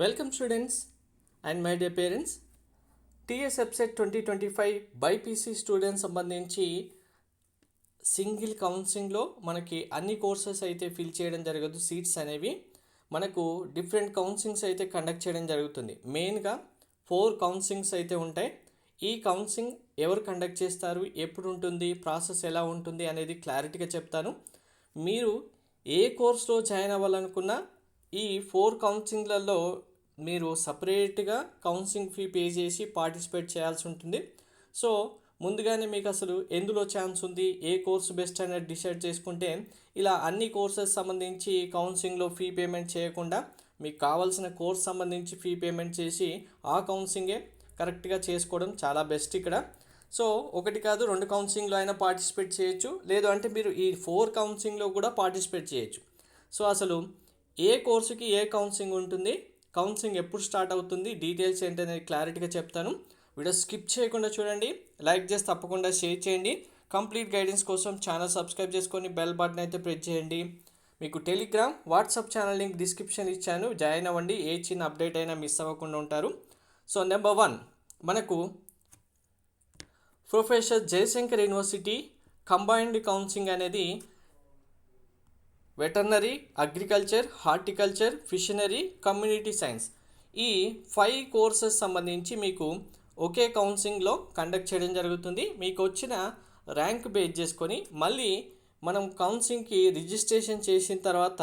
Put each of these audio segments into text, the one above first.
Welcome students and my dear parents. TS Subset 2025 BiPC students సంబంధించి single కౌన్సిలింగ్లో మనకి అన్ని కోర్సెస్ అయితే ఫిల్ చేయడం జరగదు. సీట్స్ అనేవి మనకు డిఫరెంట్ కౌన్సిలింగ్స్ అయితే కండక్ట్ చేయడం జరుగుతుంది. మెయిన్గా 4 కౌన్సిలింగ్స్ అయితే ఉంటాయి. ఈ కౌన్సిలింగ్ ఎవరు కండక్ట్ చేస్తారు, ఎప్పుడు ఉంటుంది, ప్రాసెస్ ఎలా ఉంటుంది అనేది క్లారిటీగా చెప్తాను. మీరు ఏ కోర్స్లో జాయిన్ అవ్వాలనుకున్నా ఈ 4 కౌన్సిలింగ్లలో మీరు సపరేట్గా కౌన్సిలింగ్ ఫీ పే చేసి పార్టిసిపేట్ చేయాల్సి ఉంటుంది. సో ముందుగానే మీకు అసలు ఎందులో ఛాన్స్ ఉంది, ఏ కోర్సు బెస్ట్ అనేది డిసైడ్ చేసుకుంటే ఇలా అన్ని కోర్సెస్ సంబంధించి కౌన్సిలింగ్లో ఫీ పేమెంట్ చేయకుండా మీకు కావాల్సిన కోర్స్ సంబంధించి ఫీ పేమెంట్ చేసి ఆ కౌన్సిలింగే కరెక్ట్గా చేసుకోవడం చాలా బెస్ట్ ఇక్కడ. సో ఒకటి కాదు 2 కౌన్సిలింగ్లో అయినా పార్టిసిపేట్ చేయొచ్చు, లేదు అంటే మీరు ఈ 4 కౌన్సిలింగ్లో కూడా పార్టిసిపేట్ చేయొచ్చు. సో అసలు ఏ కోర్సుకి ఏ కౌన్సిలింగ్ ఉంటుంది, కౌన్సిలింగ్ ఎప్పుడు స్టార్ట్ అవుతుంది, డీటెయిల్స్ ఏంటనేది క్లారిటీగా చెప్తాను. వీడియో స్కిప్ చేయకుండా చూడండి, లైక్ చేసి తప్పకుండా షేర్ చేయండి. కంప్లీట్ గైడెన్స్ కోసం ఛానల్ సబ్స్క్రైబ్ చేసుకొని బెల్ బటన్ అయితే ప్రెస్ చేయండి. మీకు Telegram, WhatsApp channel link description ఇచ్చాను, జాయిన్ అవ్వండి. ఏ చిన్న అప్డేట్ అయినా మిస్ అవ్వకుండా ఉంటారు. సో నెంబర్ 1 మనకు professor Jayashankar university combined counselling అనేది veterinary, agriculture, horticulture, fishery, community science ఈ 5 కోర్సెస్ సంబంధించి మీకు ఒకే కౌన్సిలింగ్లో కండక్ట్ చేయడం జరుగుతుంది. మీకు వచ్చిన ర్యాంక్ బేస్ చేసుకొని మళ్ళీ మనం కౌన్సిలింగ్కి రిజిస్ట్రేషన్ చేసిన తర్వాత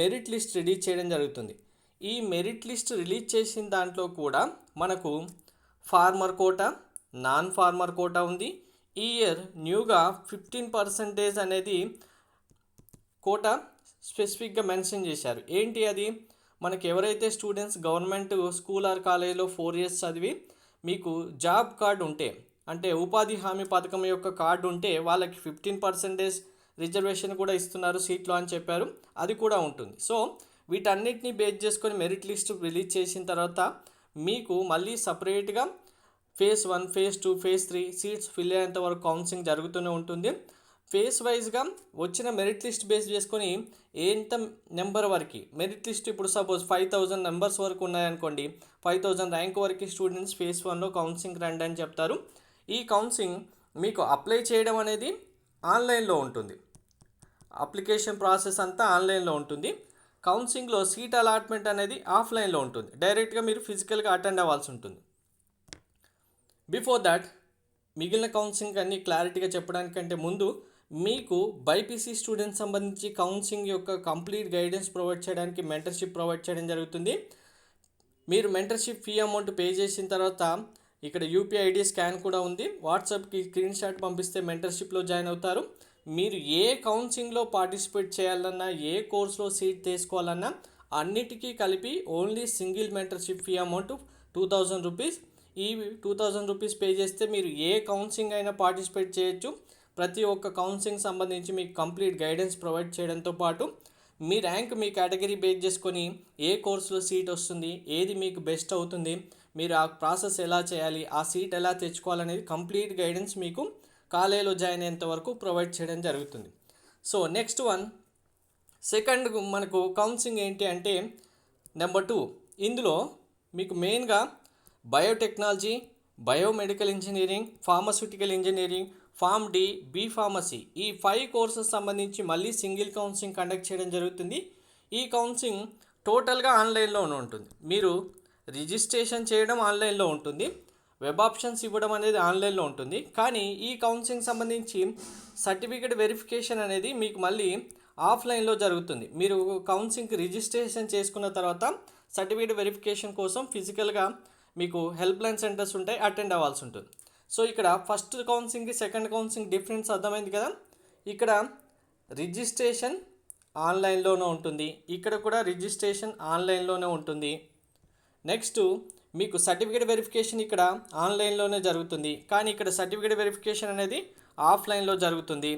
మెరిట్ లిస్ట్ రిలీజ్ చేయడం జరుగుతుంది. ఈ మెరిట్ లిస్ట్ రిలీజ్ చేసిన దాంట్లో కూడా మనకు farmer quota, non farmer quota ఉంది. ఈ ఇయర్ న్యూగా 15% అనేది కోటా స్పెసిఫిక్గా మెన్షన్ చేశారు. ఏంటి అది, మనకి ఎవరైతే స్టూడెంట్స్ గవర్నమెంట్ స్కూల్ ఆర్ కాలేజీలో 4 years చదివి మీకు జాబ్ కార్డు ఉంటే, అంటే ఉపాధి హామీ పథకం యొక్క కార్డు ఉంటే వాళ్ళకి 15% రిజర్వేషన్ కూడా ఇస్తున్నారు సీట్లో అని చెప్పారు. అది కూడా ఉంటుంది. సో వీటన్నిటిని బేస్ చేసుకొని మెరిట్ లిస్ట్ రిలీజ్ చేసిన తర్వాత మీకు మళ్ళీ సపరేట్గా phase 1, phase 2, phase 3 seats fill అయ్యేంత వరకు కౌన్సిలింగ్ జరుగుతూనే ఉంటుంది. ఫేస్ వైజ్గా వచ్చిన మెరిట్ లిస్ట్ బేస్ చేసుకొని ఎంత నెంబర్ వరకు మెరిట్ లిస్ట్, ఇప్పుడు సపోజ్ 5000 నెంబర్స్ వరకు ఉన్నాయనుకోండి, 5000 ర్యాంక్ వరకు స్టూడెంట్స్ phase 1లో కౌన్సిలింగ్ రండి అని చెప్తారు. ఈ కౌన్సిలింగ్ మీకు అప్లై చేయడం అనేది ఆన్లైన్లో ఉంటుంది. అప్లికేషన్ ప్రాసెస్ అంతా ఆన్లైన్లో ఉంటుంది. కౌన్సిలింగ్లో సీట్ అలాట్మెంట్ అనేది ఆఫ్లైన్లో ఉంటుంది. డైరెక్ట్గా మీరు ఫిజికల్గా అటెండ్ అవ్వాల్సి ఉంటుంది. బిఫోర్ దాట్ మిగిలిన కౌన్సిలింగ్ అన్ని క్లారిటీగా చెప్పడానికంటే ముందు మీకు బైపీసీ స్టూడెంట్స్ సంబంధించి కౌన్సిలింగ్ యొక్క కంప్లీట్ గైడెన్స్ ప్రొవైడ్ చేయడానికి మెంటర్షిప్ ప్రొవైడ్ చేయడం జరుగుతుంది. మీరు మెంటర్షిప్ ఫీ అమౌంట్ పే చేసిన తర్వాత ఇక్కడ యూపీఐ ఐడి స్కాన్ కూడా ఉంది. వాట్సాప్కి స్క్రీన్ షాట్ పంపిస్తే మెంటర్షిప్లో జాయిన్ అవుతారు. మీరు ఏ కౌన్సిలింగ్లో పార్టిసిపేట్ చేయాలన్నా, ఏ కోర్సులో సీట్ తీసుకోవాలన్నా అన్నిటికీ కలిపి only single mentorship fee amount 2000 rupees. ఈ 2000 రూపీస్ పే చేస్తే మీరు ఏ కౌన్సిలింగ్ అయినా పార్టిసిపేట్ చేయొచ్చు. ప్రతి ఒక్క కౌన్సిలింగ్ సంబంధించి మీకు కంప్లీట్ గైడెన్స్ ప్రొవైడ్ చేయడంతో పాటు మీ ర్యాంక్, మీ కేటగిరీ బేస్ చేసుకొని ఏ కోర్సులో సీట్ వస్తుంది, ఏది మీకు బెస్ట్ అవుతుంది, మీరు ఆ ప్రాసెస్ ఎలా చేయాలి, ఆ సీట్ ఎలా తెచ్చుకోవాలనేది కంప్లీట్ గైడెన్స్ మీకు కాలేజీలో జాయిన్ అయ్యేంత వరకు ప్రొవైడ్ చేయడం జరుగుతుంది. సో నెక్స్ట్ వన్, సెకండ్ మనకు కౌన్సిలింగ్ ఏంటి అంటే నెంబర్ 2. ఇందులో మీకు మెయిన్గా biotechnology, biomedical engineering, pharmaceutical engineering, pharm D, B pharmacy ఈ 5 కోర్సెస్ సంబంధించి మళ్ళీ సింగిల్ కౌన్సిలింగ్ కండక్ట్ చేయడం జరుగుతుంది. ఈ కౌన్సిలింగ్ టోటల్గా ఆన్లైన్లో ఉంటుంది. మీరు రిజిస్ట్రేషన్ చేయడం ఆన్లైన్లో ఉంటుంది, వెబ్ ఆప్షన్స్ ఇవ్వడం అనేది ఆన్లైన్లో ఉంటుంది. కానీ ఈ కౌన్సిలింగ్ సంబంధించి సర్టిఫికేట్ వెరిఫికేషన్ అనేది మీకు మళ్ళీ ఆఫ్లైన్లో జరుగుతుంది. మీరు కౌన్సిలింగ్కి రిజిస్ట్రేషన్ చేసుకున్న తర్వాత సర్టిఫికేట్ వెరిఫికేషన్ కోసం ఫిజికల్గా మీకు హెల్ప్ లైన్ సెంటర్స్ ఉంటాయి, అటెండ్ అవ్వాల్సి ఉంటుంది. సో ఇక్కడ ఫస్ట్ కౌన్సిలింగ్కి సెకండ్ కౌన్సిలింగ్ డిఫరెన్స్ అర్థమైంది కదా. ఇక్కడ రిజిస్ట్రేషన్ ఆన్లైన్లోనే ఉంటుంది, ఇక్కడ కూడా రిజిస్ట్రేషన్ ఆన్లైన్లోనే ఉంటుంది. నెక్స్ట్ మీకు సర్టిఫికేట్ వెరిఫికేషన్ ఇక్కడ ఆన్లైన్లోనే జరుగుతుంది, కానీ ఇక్కడ సర్టిఫికేట్ వెరిఫికేషన్ అనేది ఆఫ్లైన్లో జరుగుతుంది.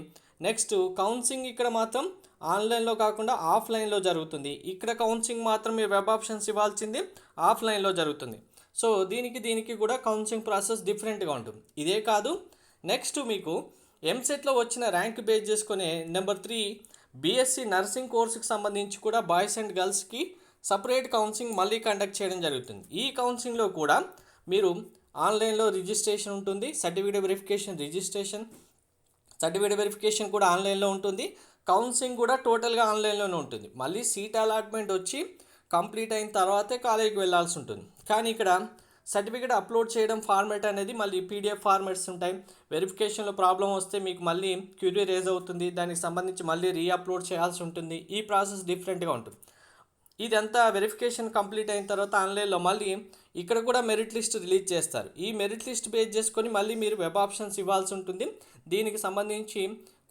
నెక్స్ట్ కౌన్సిలింగ్ ఇక్కడ మాత్రం ఆన్లైన్లో కాకుండా ఆఫ్లైన్లో జరుగుతుంది. ఇక్కడ కౌన్సిలింగ్ మాత్రం మీరు వెబ్ ఆప్షన్స్ ఇవ్వాల్సింది ఆఫ్లైన్లో జరుగుతుంది. సో దీనికి కూడా కౌన్సిలింగ్ ప్రాసెస్ డిఫరెంట్గా ఉంటుంది. ఇదే కాదు, నెక్స్ట్ మీకు ఎంసెట్లో వచ్చిన ర్యాంక్ బేస్ చేసుకునే నెంబర్ 3 బీఎస్సీ నర్సింగ్ కోర్సుకి సంబంధించి కూడా బాయ్స్ అండ్ గర్ల్స్కి సపరేట్ కౌన్సిలింగ్ మళ్ళీ కండక్ట్ చేయడం జరుగుతుంది. ఈ కౌన్సిలింగ్లో కూడా మీరు ఆన్లైన్లో రిజిస్ట్రేషన్ ఉంటుంది, సర్టిఫికేట్ వెరిఫికేషన్ కూడా ఆన్లైన్లో ఉంటుంది, కౌన్సిలింగ్ కూడా టోటల్గా ఆన్లైన్లోనే ఉంటుంది. మళ్ళీ సీట్ అలాట్మెంట్ వచ్చి కంప్లీట్ అయిన తర్వాతే కాలేజీకి వెళ్ళాల్సి ఉంటుంది. కానీ ఇక్కడ సర్టిఫికేట్ అప్లోడ్ చేయడం ఫార్మాట్ అనేది మళ్ళీ పీడిఎఫ్ ఫార్మాట్స్ ఉంటాయి. వెరిఫికేషన్లో ప్రాబ్లం వస్తే మీకు మళ్ళీ క్యూరీ రేజ్ అవుతుంది, దానికి సంబంధించి మళ్ళీ రీఅప్లోడ్ చేయాల్సి ఉంటుంది. ఈ ప్రాసెస్ డిఫరెంట్గా ఉంటుంది. ఇదంతా వెరిఫికేషన్ కంప్లీట్ అయిన తర్వాత ఆన్లైన్లో మళ్ళీ ఇక్కడ కూడా మెరిట్ లిస్ట్ రిలీజ్ చేస్తారు. ఈ మెరిట్ లిస్ట్ బేస్ చేసుకొని మళ్ళీ మీరు వెబ్ ఆప్షన్స్ ఇవ్వాల్సి ఉంటుంది. దీనికి సంబంధించి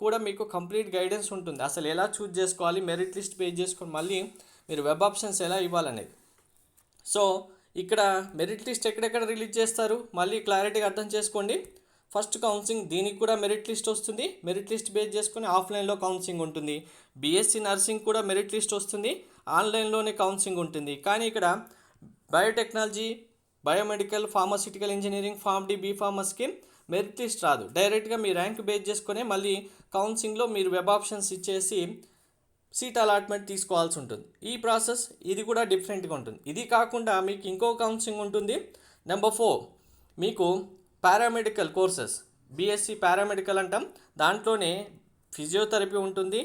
కూడా మీకు కంప్లీట్ గైడెన్స్ ఉంటుంది, అసలు ఎలా చూజ్ చేసుకోవాలి, మెరిట్ లిస్ట్ బేస్ చేసుకొని మళ్ళీ మీరు వెబ్ ఆప్షన్స్ ఎలా ఇవ్వాలనేది. సో ఇక్కడ మెరిట్ లిస్ట్ ఎక్కడెక్కడ రిలీజ్ చేస్తారు మళ్ళీ క్లారిటీగా అర్థం చేసుకోండి. ఫస్ట్ కౌన్సిలింగ్, దీనికి కూడా మెరిట్ లిస్ట్ వస్తుంది. మెరిట్ లిస్ట్ బేస్ చేసుకొని ఆఫ్లైన్లో కౌన్సిలింగ్ ఉంటుంది. బీఎస్సీ నర్సింగ్ కూడా మెరిట్ లిస్ట్ వస్తుంది, ఆన్లైన్లోనే కౌన్సిలింగ్ ఉంటుంది. కానీ ఇక్కడ biotechnology, biomedical, pharmaceutical engineering, pharm D, బీఫార్మస్కి మెరిట్ లిస్ట్ రాదు. డైరెక్ట్గా మీ ర్యాంక్ బేస్ చేసుకునే మళ్ళీ కౌన్సిలింగ్లో మీరు వెబ్ ఆప్షన్స్ ఇచ్చేసి సీట్ అలాట్మెంట్ తీసుకోవాల్సి ఉంటుంది. ఈ ప్రాసెస్ ఇది కూడా డిఫరెంట్గా ఉంటుంది. ఇది కాకుండా మీకు ఇంకో కౌన్సిలింగ్ ఉంటుంది. నెంబర్ 4 మీకు పారామెడికల్ కోర్సెస్, బీఎస్సీ పారామెడికల్ అంటాం. దాంట్లోనే ఫిజియోథెరపీ ఉంటుంది,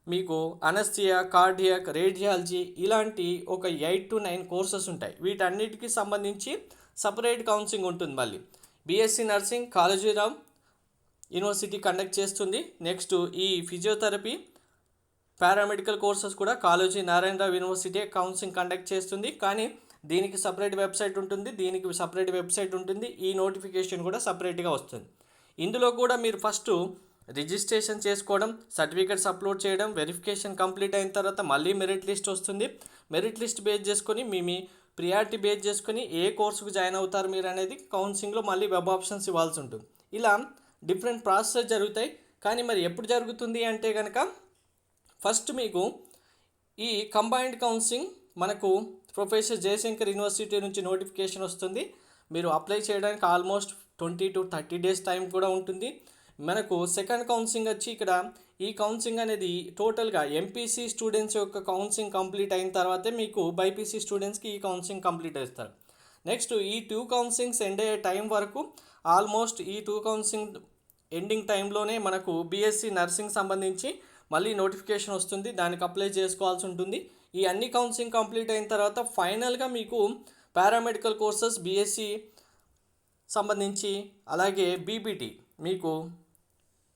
మీకు అనస్థియా, కార్డియాక్, రేడియాలజీ ఇలాంటి ఒక 8 to 9 కోర్సెస్ ఉంటాయి. వీటన్నిటికీ సంబంధించి సపరేట్ కౌన్సిలింగ్ ఉంటుంది. మళ్ళీ BSc nursing Kaloji Rao university conduct చేస్తుంది. నెక్స్ట్ ఈ ఫిజియోథెరపీ పారామెడికల్ కోర్సెస్ కూడా Kaloji Narayana Rao university counselling conduct చేస్తుంది. కానీ దీనికి సపరేట్ వెబ్సైట్ ఉంటుంది, ఈ నోటిఫికేషన్ కూడా సపరేట్గా వస్తుంది. ఇందులో కూడా మీరు ఫస్ట్ రిజిస్ట్రేషన్ చేసుకోవడం, సర్టిఫికేట్స్ అప్లోడ్ చేయడం, వెరిఫికేషన్ కంప్లీట్ అయిన తర్వాత మళ్ళీ మెరిట్ లిస్ట్ వస్తుంది. మెరిట్ లిస్ట్ బేస్ చేసుకొని మీ ప్రియారిటీ బేస్ చేసుకొని ఏ కోర్సుకు జాయిన్ అవుతారు మీరు అనేది కౌన్సిలింగ్లో మళ్ళీ వెబ్ ఆప్షన్స్ ఇవ్వాల్సి ఉంటుంది. ఇలా డిఫరెంట్ ప్రాసెస్ జరుగుతాయి. కానీ మరి ఎప్పుడు జరుగుతుంది అంటే కనుక ఫస్ట్ మీకు ఈ కంబైన్డ్ కౌన్సిలింగ్ మనకు ప్రొఫెసర్ జయశంకర్ యూనివర్సిటీ నుంచి నోటిఫికేషన్ వస్తుంది. మీరు అప్లై చేయడానికి ఆల్మోస్ట్ 20 to 30 days టైం కూడా ఉంటుంది. మనకు సెకండ్ కౌన్సిలింగ్ వచ్చి ఇక్కడ ఈ కౌన్సిలింగ్ అనేది టోటల్గా ఎంపీసీ స్టూడెంట్స్ యొక్క కౌన్సిలింగ్ కంప్లీట్ అయిన తర్వాతే మీకు బైపీసీ స్టూడెంట్స్కి ఈ కౌన్సిలింగ్ కంప్లీట్ చేస్తారు. నెక్స్ట్ ఈ 2 కౌన్సిలింగ్స్ ఎండ్ అయ్యే టైం వరకు ఆల్మోస్ట్ ఈ 2 కౌన్సిలింగ్ ఎండింగ్ టైంలోనే మనకు బీఎస్సీ నర్సింగ్ సంబంధించి మళ్ళీ నోటిఫికేషన్ వస్తుంది, దానికి అప్లై చేసుకోవాల్సి ఉంటుంది. ఈ అన్ని కౌన్సిలింగ్ కంప్లీట్ అయిన తర్వాత ఫైనల్గా మీకు పారామెడికల్ కోర్సెస్ బీఎస్సీ సంబంధించి, అలాగే బీబీటీ మీకు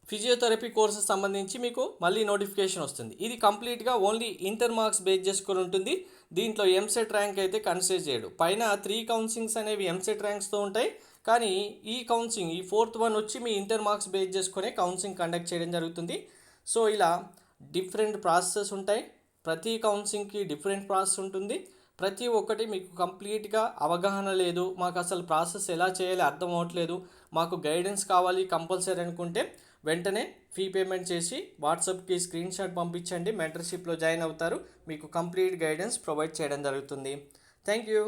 ఫిజియోథెరపీ కోర్సెస్ సంబంధించి మీకు మళ్ళీ నోటిఫికేషన్ వస్తుంది. ఇది కంప్లీట్గా ఓన్లీ ఇంటర్ మార్క్స్ బేస్ చేసుకొని ఉంటుంది. దీంట్లో ఎంసెట్ ర్యాంక్ అయితే కన్సిడర్ చేయడు. పైన 3 కౌన్సిలింగ్స్ అనేవి ఎంసెట్ ర్యాంక్స్తో ఉంటాయి. కానీ ఈ కౌన్సిలింగ్, ఈ 4th one వచ్చి మీ ఇంటర్ మార్క్స్ బేస్ చేసుకునే కౌన్సిలింగ్ కండక్ట్ చేయడం జరుగుతుంది. సో ఇలా డిఫరెంట్ ప్రాసెసెస్ ఉంటాయి. ప్రతి కౌన్సిలింగ్కి డిఫరెంట్ ప్రాసెస్ ఉంటుంది. ప్రతి ఒక్కటి మీకు కంప్లీట్గా అవగాహన లేదు, మాకు అసలు ప్రాసెస్ ఎలా చేయాలి అర్థం అవ్వట్లేదు, మాకు గైడెన్స్ కావాలి కంపల్సరీ అనుకుంటే వెంటనే ఫీ పేమెంట్ చేసి వాట్సాప్కి స్క్రీన్ షాట్ పంపించండి. మెంటర్షిప్లో జాయిన్ అవుతారు, మీకు కంప్లీట్ గైడెన్స్ ప్రొవైడ్ చేయడం జరుగుతుంది. Thank you.